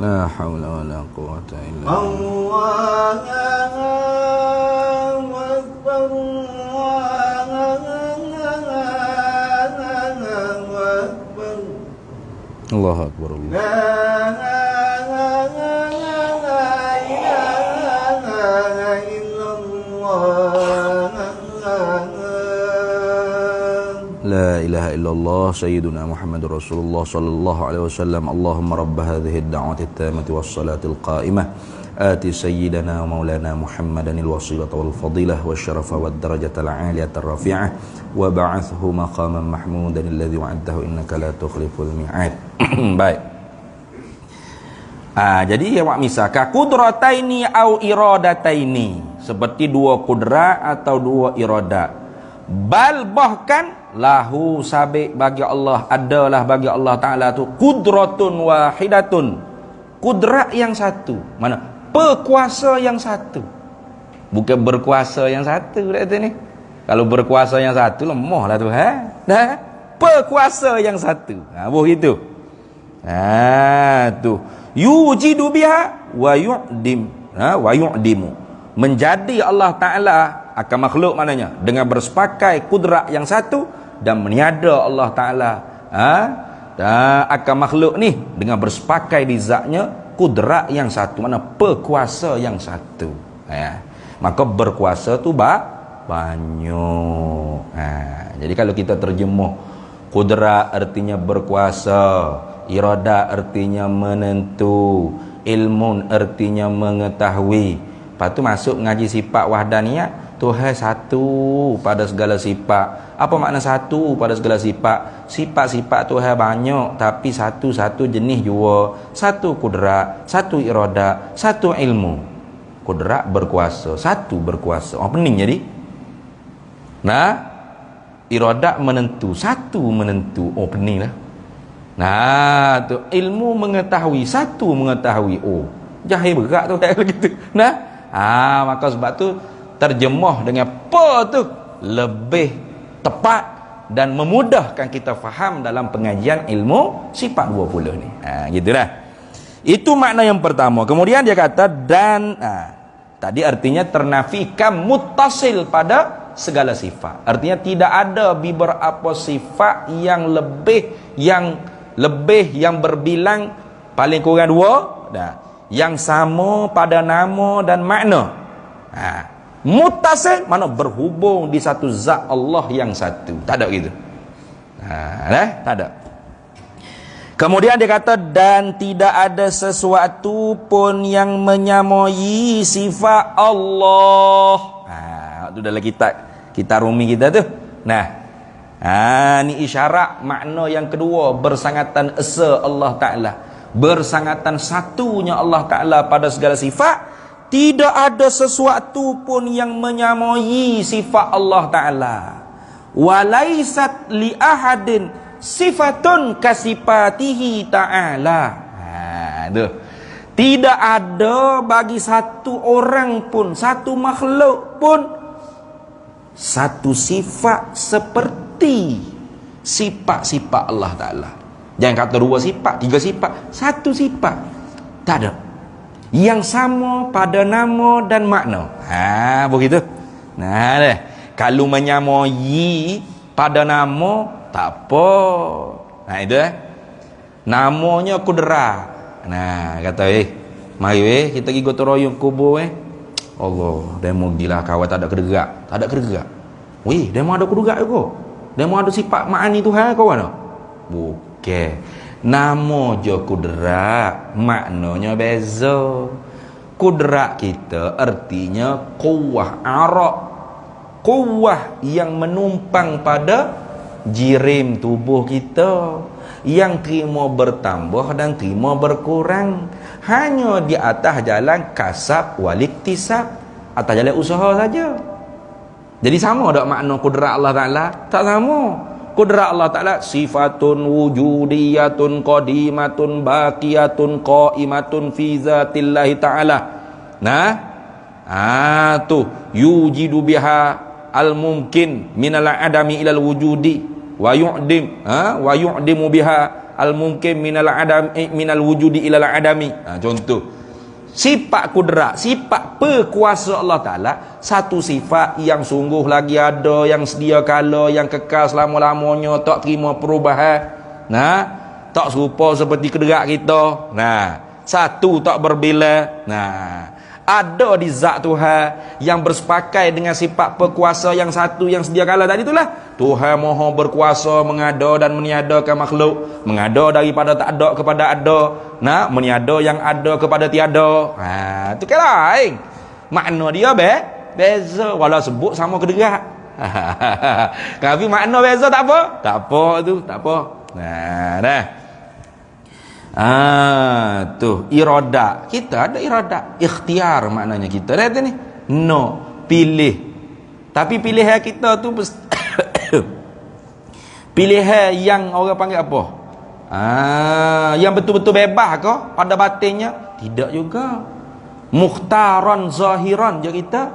La haula wa la quwwata illa billah. الله أكبر الله Allahu أكبر akbar. Allah. لا إله إلا الله La ilaha illallah sayyiduna Muhammadur Rasulullah sallallahu alaihi wasallam. Allahumma rabb hadhihi ad-da'wati at-tammati was-salati al-qa'imah ati sayyidana wa maulana Muhammadan al-wasilata wal fadilah wasyarafa wad darajata al-'aliyata ar-rafi'ah wa ba'athhu maqaman mahmudan alladhi wa'adtahu innaka la tukhliful mi'ad. Baik. Jadi ya wak misaka kudrataini au iradataini, seperti dua kudrat atau dua iradat. Bal bahkan lahu sabik bagi Allah, adalah bagi Allah Ta'ala tu kudratun wahidatun, kudrat yang satu. Mana? Pekuasa yang satu, bukan berkuasa yang satu. Kata ni, kalau berkuasa yang satu lemah lah tu, dah. Pekuasa yang satu, begitu. Tu yujidu biha wa yu'dim, wa yu'dimu, menjadi Allah Ta'ala akan makhluk, maknanya dengan bersepakai kudrat yang satu, dan meniada Allah Ta'ala akan makhluk ni dengan bersepakai di zatnya kudrat yang satu, mana pekuasa yang satu. Maka berkuasa tu banyak. Jadi kalau kita terjemuh kudrat artinya berkuasa, iradat artinya menentu, ilmun artinya mengetahui. Lepas tu masuk ngaji sifat wahdaniyah, Tuhan satu pada segala sifat. Apa makna satu pada segala sifat? Sifat-sifat Tuhan banyak, tapi satu-satu jenis jua. Satu kudrat, satu iradat, satu ilmu. Kudrat berkuasa, satu berkuasa. Pening jadi. Nah, iradat menentu, satu menentu. Pening lah. Nah, tu ilmu mengetahui, satu mengetahui. Jahil berat tu kayak gitu. Nah, maka sebab tu terjemah dengan apa tu lebih tepat dan memudahkan kita faham dalam pengajian ilmu sifat 20 ni. Gitulah. Itu makna yang pertama. Kemudian dia kata dan tadi artinya ternafikan muttasil pada segala sifat. Artinya tidak ada beberapa sifat yang lebih yang berbilang paling kurang dua, yang sama pada nama dan makna. Muttasil mana berhubung di satu zat Allah yang satu. Tak ada gitu. Tak ada. Kemudian dia kata dan tidak ada sesuatu pun yang menyamai sifat Allah. Itu dalam kitab Rumi kita tu. Ni isyarat makna yang kedua, bersangatan esa Allah Ta'ala, bersangatan satunya Allah Ta'ala pada segala sifat. Tidak ada sesuatu pun yang menyamai sifat Allah Ta'ala. walaisat li ahadin sifatun kasifatihi ta'ala. Tu. Tidak ada bagi satu orang pun, satu makhluk pun satu sifat seperti sifat-sifat Allah Ta'ala. Jangan kata dua sifat, tiga sifat, satu sifat. Tak ada yang sama pada nama dan makna. Begitu. Nah deh, kalau menyamai pada nama tak apa. Nah itu namanya kudrat. Nah kata mari kita pergi gotong royong kubur Allah, demo gila kawan tak ada kederak. Tak ada kederak. Demo ada kederak juga. Demo ada sifat ma'ani Tuhan kawan. Bukan. Nama je kudrat, maknanya beza. Kudrat kita artinya kuwah arak. Kuwah yang menumpang pada jirim tubuh kita, yang terima bertambah dan terima berkurang, hanya di atas jalan kasab waliktisab, atas jalan usaha saja. Jadi sama tak makna kudrat Allah Ta'ala? Tak sama. Kudrat Allah Ta'ala sifatun wujudiyatun qadimatun baqiyatun qaimatun fi zatillahi ta'ala. Tu yujidu biha al-mumkin minal adami ilal wujudi wa yu'dimu biha al-mumkin minal wujudi ilal adami. Contoh sifat kudrat, sifat perkuasa Allah Ta'ala, satu sifat yang sungguh lagi ada, yang sedia kala, yang kekal selama-lamanya, tak terima perubahan. Tak serupa seperti kudrat kita. Satu tak berbila. Ada di zat Tuhan yang bersepakai dengan sifat perkuasa yang satu yang sedia kala tadi itulah. Tuhan Maha berkuasa mengada dan meniadakan makhluk, mengada daripada tak ada kepada ada, meniada yang ada kepada tiada. Itu kan lain. Makna dia beza, walau sebut sama kederak. Tapi makna beza tak apa? Tak apa tu, tak apa. Tu irada. Kita ada irada, ikhtiar maknanya kita dah ni. Pilih. Tapi pilihan kita tu pilihan yang orang panggil apa? Yang betul-betul bebas ke pada batinnya? Tidak juga. Mukhtaran zahiran je kita.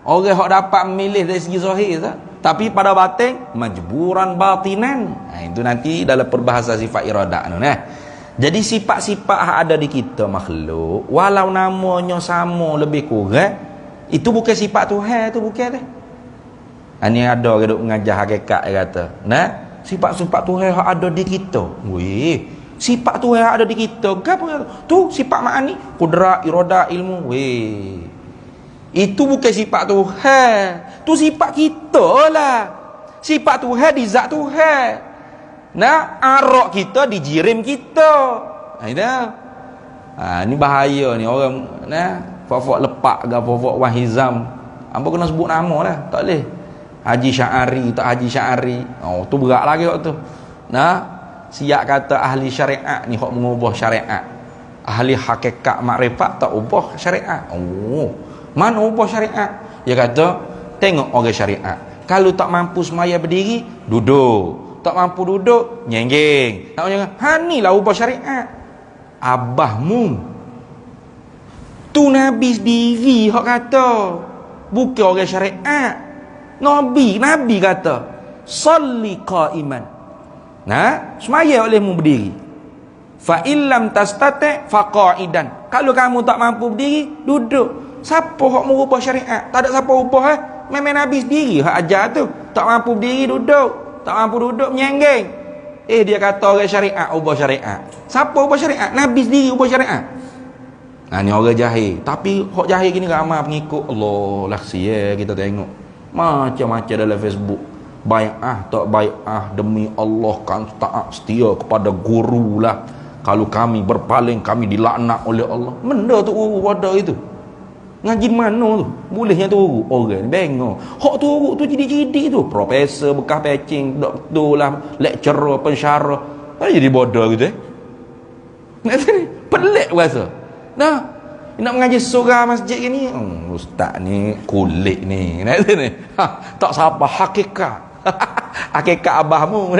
Orang hok dapat memilih dari segi zahir tak? Tapi pada batin majburan batinan. Itu nanti dalam perbahasan sifat iradah tu. Jadi sifat-sifat ada di kita makhluk, walau namanya sama lebih kurang, itu bukan sifat Tuhan, tu bukan dah. Ini ada ke duk mengajar hakikat dia kata. Sifat-sifat Tuhan ada di kita. Sifat Tuhan ada di kita. Gapo tu sifat makni, kudrat, iradah, ilmu. Itu bukan sifat Tuhan. Tu sifat kita lah. Sifat Tuhan di zat Tuhan. Arak kita di jirim kita. Ini bahaya ni orang fak-fak lepak ke fak-fak wahizam. Apa kena sebut nama lah. Tak boleh. Haji Sya'ari, tak Haji Sya'ari. Tu berat lagi waktu tu. Siap kata ahli syariat ni hok mengubah syariat. Ahli hakikat makrifat tak ubah syariat. Mana ubah syariat? Dia kata, tengok orang syariat. Kalau tak mampu semaya berdiri, duduk. Tak mampu duduk, nyenggeng. Tak macam, ni lah ubah syariat. Abahmu. Tu Nabi sendiri hak kata. Bukan orang syariat. Nabi kata, salli qa'iman. Semaya olehmu berdiri. Fa illam tastati' fa qa'idan. Kalau kamu tak mampu berdiri, duduk. Siapa hak merubah syariat? Tak ada siapa ubah Memang Nabi sendiri hak ajar tu. Tak mampu berdiri, duduk. Tak mampu duduk, menyenggeng. Dia kata orang syariat ubah syariat. Siapa ubah syariat? Nabi sendiri ubah syariat. Ni orang jahil. Tapi hak jahil gini ramai pengikut. Allah lah kita tengok macam-macam dalam Facebook. Bai'ah tak bai'ah demi Allah kan taat setia kepada guru lah. Kalau kami berpaling, kami dilaknat oleh Allah. Benda tu wadah itu. Ngaji mana tu? Bolehnya tu orang ni bengong. Hak tu jadi tu. Profesor bekas pecing, doktor lah, lecturer, pensyarah. Jadi bodoh gitu Pelik rasa. Nak mengaji surah masjid ni, ustaz ni kulit ni. Nak ni. Tak siapa hakikat. Hakikat abahmu.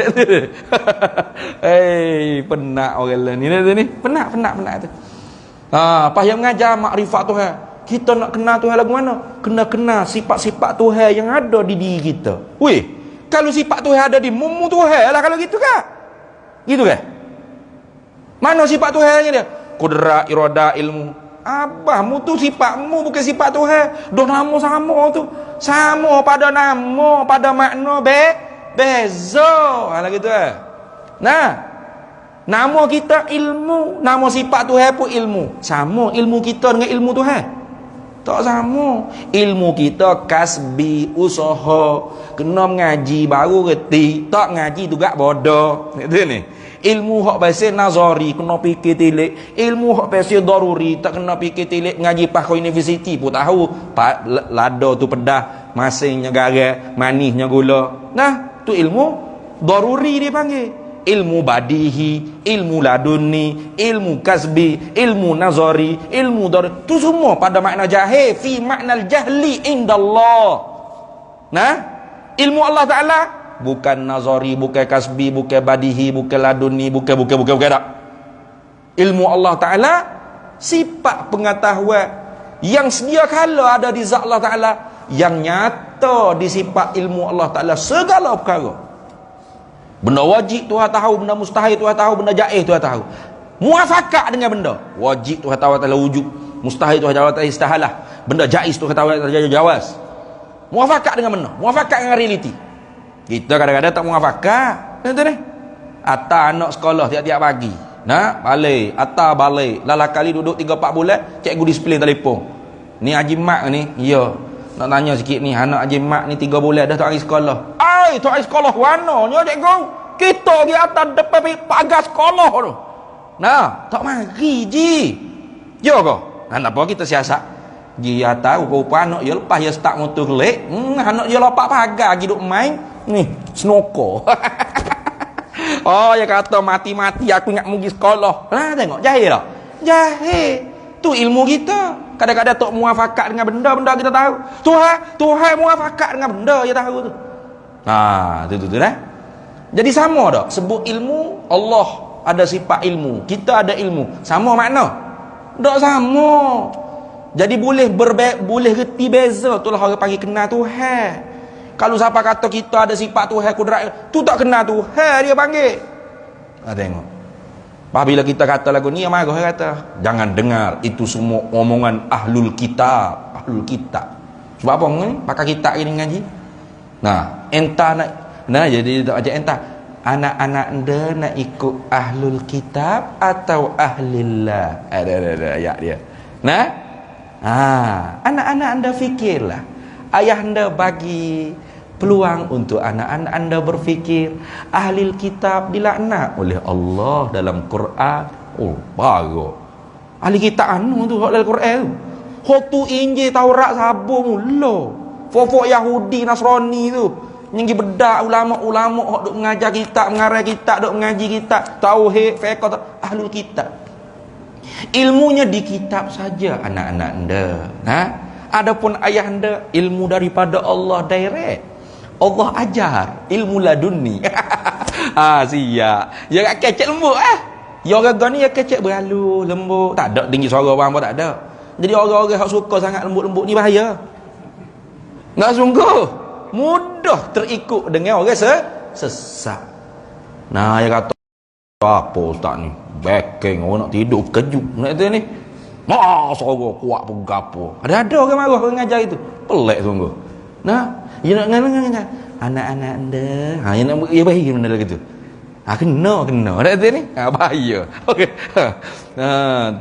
Penat orang lain ni. Penat tu. Pas yang mengajar makrifat Tuhan. Kita nak kenal Tuhan lagu mana? Kena sifat-sifat Tuhan yang ada di diri kita. Weh, kalau sifat Tuhan ada di mumu Tuhan lah kalau gitu kan? Gitu kan? Mana sifat Tuhannya dia? Kudrat, iradah, ilmu. Abahmu tu sifatmu bukan sifat Tuhan. Dah nama sama tu. Sama pada nama, pada makna beza. Lah gitu kan? Nah, nama kita ilmu, nama sifat Tuhan pun ilmu. Sama ilmu kita dengan ilmu Tuhan? Tak sama. Ilmu kita kasbi, usaha. Kena mengaji baru reti. Tak ngaji tu gak bodoh. Itu ni. Ilmu hak bahasa nazari kena fikir tilik. Ilmu hak bahasa daruri tak kena fikir tilik. Ngaji pas universiti pun tahu. Lada tu pedah, masingnya garam, manisnya gula. Nah, tu ilmu daruri dia panggil. Ilmu badihi, ilmu laduni, ilmu kasbi, ilmu nazari, ilmu daruri. Tu semua pada makna jahil, fi makna jahli indallah. Nah, ilmu Allah Ta'ala bukan nazari, bukan kasbi, bukan badihi, bukan laduni, bukan tak. Ilmu Allah Ta'ala sifat pengetahuan yang sedia kala ada di zat Allah Ta'ala, yang nyata di sifat ilmu Allah Ta'ala segala perkara. Benda wajib Tuhan tahu, benda mustahil Tuhan tahu, benda jaiz Tuhan tahu. Muafakat dengan benda wajib Tuhan tahu adalah wujud, mustahil Tuhan tahu adalah istihalah, benda jaiz Tuhan tahu adalah jawaz. Muafakat dengan benda, muafakat dengan realiti. Kita kadang-kadang tak muafakat. Betul ni? Atas anak sekolah tiap-tiap pagi. Nah, balik. Atas balik. Lala kali duduk 3-4 bulan, cikgu disiplin telefon. Ni Haji Mak ni. Ya. Nak tanya sikit ni, anak Haji Mak ni 3 bulan dah tak pergi sekolah. Tak pergi sekolah warnanya cikgu. Kita pergi atas depan pagar sekolah tu. Nah, tak mari ji. Ya ke? Nah, apa kita siasat? Dia tahu rupa anak dia lepas dia start motor lek. Anak dia lopak pagar pergi duk main. Ni, snooker. Ya kata mati-mati aku ingat pergi sekolah. Tengok jahil tak? Jahil. Tu ilmu kita. Kadang-kadang tak muafakat dengan benda-benda kita tahu. Tuhan muafakat dengan benda dia tahu tu. Tu dah. Jadi sama tak? Sebut ilmu, Allah ada sifat ilmu, kita ada ilmu. Sama makna? Tak sama. Jadi boleh reti beza. Itulah orang panggil kenal Tuhan. Kalau siapa kata kita ada sifat Tuhan kudrat, tu tak kenal Tuhan dia panggil. Tengok. Apabila kita kata lagu ni, marah dia kata, jangan dengar itu semua omongan ahlul kitab. Ahlul kitab. Sebab apa ni? Pakai kitab ini ngaji. Nah, entah nak. Nah, jadi tak macam entah. Anak-anak anda nak ikut ahlul kitab atau ahlillah. Ada ayat dia. Nah, anak-anak anda fikirlah. Ayah anda bagi peluang untuk anak-anak anda berfikir. Ahli kitab dilaknat oleh Allah dalam Quran. Bagus. Ahli kitab tu dalam Quran tu. Hotu Injil Taurat Zabur mula. Fofok Yahudi Nasrani tu. Yang bedak ulama-ulama hok duk mengajar kitab, mengarang kitab, duk mengaji kitab, tauhid, fiqh, ahli kitab. Ilmunya di kitab saja anak-anak anda. Adapun ayah anda ilmu daripada Allah direct. Allah ajar ilmu laduni. Siap. Ya kecek lembut Ya orang ni ya kecek berhalus, lembut. Tak ada tinggi suara orang pun tak ada. Jadi orang-orang yang suka sangat lembut-lembut ni bahaya. Enggak sungguh. Mudah terikut dengan orang sesat. Nah, dia kata apa ustaz ni? Backing orang nak tidur kejut. Nak kata ni. Suara kuat pun gapo. Ada orang marah orang ngajar itu. Pelik sungguh. Nah, dia nak ngana anak-anak anda. Dia nak baik benda gitu. Kena. Nak kata ni. Bahaya. Okey.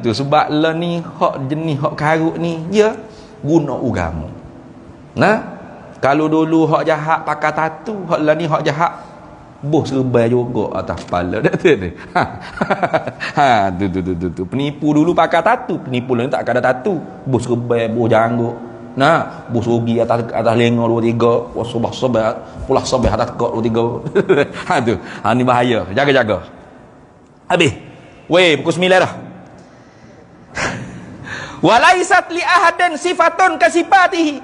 Tu sebab lah ni hak jenis hak karut ni dia guna agama. Nah, kalau dulu hak jahat pakai tatu, hak lah ni hak jahat bos serbai juga atas kepala. Tak tahu ni. Tu. Penipu dulu pakai tatu, penipu lain tak ada tatu. Bos serbai, bos janggut. Nah, bos rugi atas lengan 2 3, wasubah pulah sabah atas kok 2 3. Tu. Ni bahaya. Jaga-jaga. Habis. Weh, pukul 9 dah. Walaisat li ahadin sifatun kasifatihi,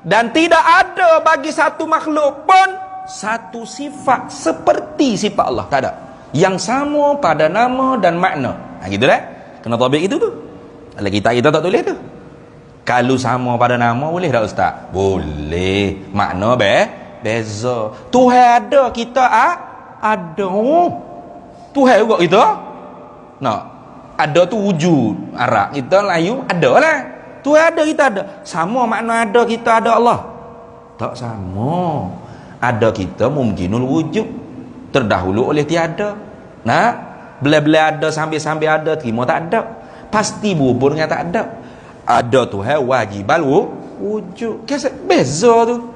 dan tidak ada bagi satu makhluk pun satu sifat seperti sifat Allah, tak ada yang sama pada nama dan makna. Gitu dah. Kena tobik itu tu. Kalau kita tak tulis tu. Kalau sama pada nama boleh tak ustaz? Boleh. Makna beza. Tuhan ada, kita ada. Tuhan juga kita. Nak. Ada tu wujud. Arab kita Melayu ada lah. Tuhan ada, kita ada. Sama makna ada, kita ada Allah? Tak sama. Ada kita mungkinul wujud, terdahulu oleh tiada. Nah, bila-bila ada sambil-sambil ada, terima tak ada. Pasti bubur dengan tak ada. Ada Tuhan wajibal wujud. Beza tu.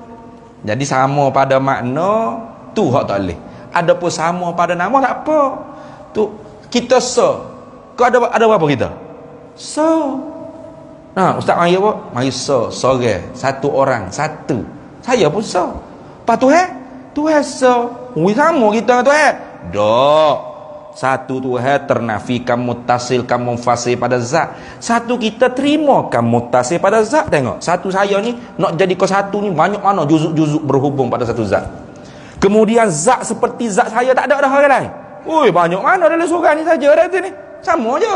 Jadi sama pada makna tu hak tak boleh. Ada pun sama pada nama tak apa. Tu kita kau ada berapa kita? Nah, ustaz mari apa? Mari sore, satu orang, satu. Saya pun Pak Tuhan sama kita Tuhan. Dok. Satu Tuhan ternafikan muttasil kan munfasil pada zat. Satu kita terima kan muttasil pada zat. Tengok, satu saya ni nak jadi kau satu ni banyak mana juzuk-juzuk berhubung pada satu zat. Kemudian zat seperti zat saya tak ada orang lain. Oi, banyak mana dalam surga ni saja dah ni. Sama je.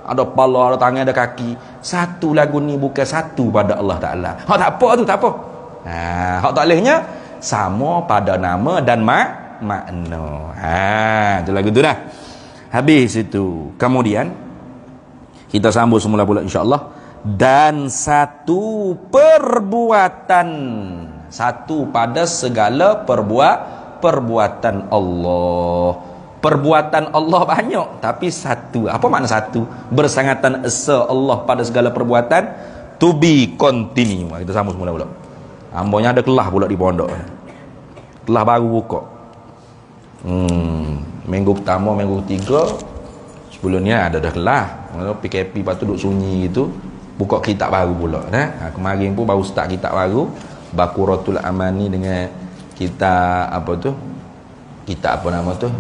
Ada kepala, ada tangan, ada kaki. Satu lagu ni bukan satu pada Allah Ta'ala. Hak tak apa tu, tak apa. Hak tak bolehnya sama pada nama dan makna. Itu lagu tu dah. Habis itu. Kemudian kita sambung semula pula insya-Allah. Dan satu perbuatan, satu pada segala perbuatan Allah. Perbuatan Allah banyak, tapi satu. Apa makna satu? Bersangatan esa Allah pada segala perbuatan, to be continue. Kita sambung semula pula. Ambonya ada kelas pula di pondok. Kelas baru buka. Minggu pertama, minggu ketiga sebelumnya ada dah kelas. PKP lepas tu duduk sunyi gitu, buka kitab baru pula. Kemarin pun baru start kitab baru, Baqaratul Amani dengan kitab apa tu? Kitab apa nama tu?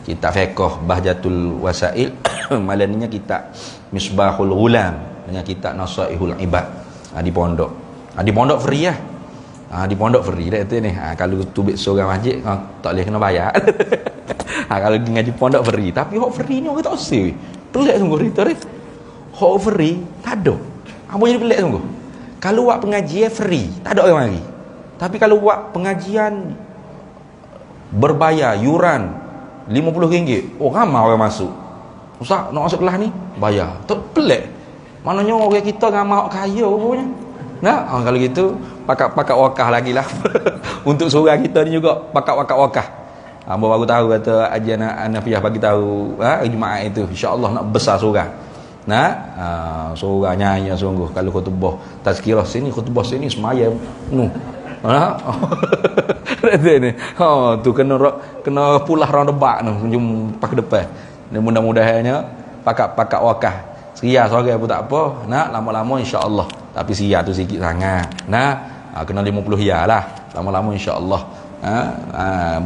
Kitab fiqh Bahjatul Wasail. Malaninya kitab Misbahul Ghulam dengan kitab Nasaihul Ibad. Di pondok. Di pondok free lah. Di pondok free dah tu ni. Kalau tubik seorang masjid tak boleh kena bayar. Kalau ngaji pondok free, tapi hak free ni orang tak usah. Pelik sungguh cerita ni. Hak free tak ada. Apa jadi pelik sungguh. Kalau buat pengajian free, tak ada orang mari. Tapi kalau buat pengajian berbayar yuran RM50, ramai orang masuk. Ustaz nak masuk kelas ni bayar. Tak pelik. Maknanya orang kita ramai hak kaya rupanya. Nah, kalau gitu pakat wakah lagi lah. Untuk seorang kita ni juga pakat wakah. Hamba baru tahu kata ajian Hanafiah bagi tahu Jumaat itu insya-Allah nak besar seorang. Seorang nyanyi sungguh kalau khutbah tazkirah sini, khutbah sini semayang penuh. Ni. Tu kena pulah round debak tu jom pak depan. Dan mudah-mudahannya pakat wakah. Seria seorang pun tak apa. Lama-lama insya-Allah. Tapi sia tu sikit sangat. Kena 50 ya lah. Lama-lama insya-Allah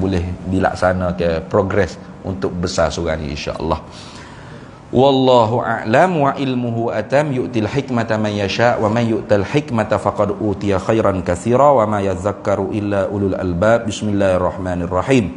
boleh dilaksanakan progres untuk besar surah ni insya-Allah. Wallahu a'lam wa ilmuhu atam yu'til hikmata man yasha wa man yu'tal hikmata faqad utiya khairan katsira wa ma yadhakkaru illa ulul albab. Bismillahirrahmanirrahim.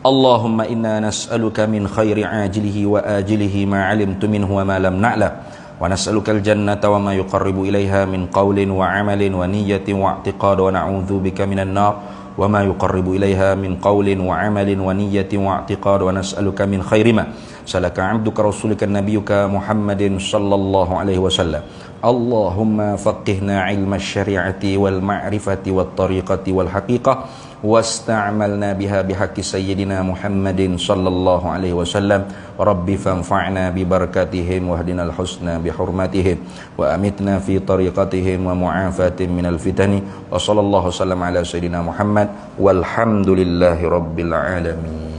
Allahumma inna nas'aluka min khairi ajilihi wa ajilihi ma 'alimtu minhu wa ma lam na'lam wa nas'aluka al-jannata wa ma yuqarribu ilaiha min qawlin wa 'amalin wa niyyatin wa i'tiqad wa na'udzu bika minan nar wa ma yuqarribu ilaiha min qawlin wa 'amalin wa niyyatin wa i'tiqad wa nas'aluka min khairi ma salaka 'abduka rasulika nabiyyuka Muhammadin sallallahu alaihi wasallam. Allahumma faqihna 'ilma asy-syari'ati wal ma'rifati wat tariqati wal haqiqah wasta'malna biha bihaqqi sayyidina Muhammadin sallallahu alaihi wasallam. Rabbi fanfa'na bi barakatihim wahdinal husna bi hurmatihim wa amitna fi tariqatihim wa mu'afatin minal fitani wa sallallahu sallam ala sayyidina Muhammad walhamdulillahi rabbil alamin.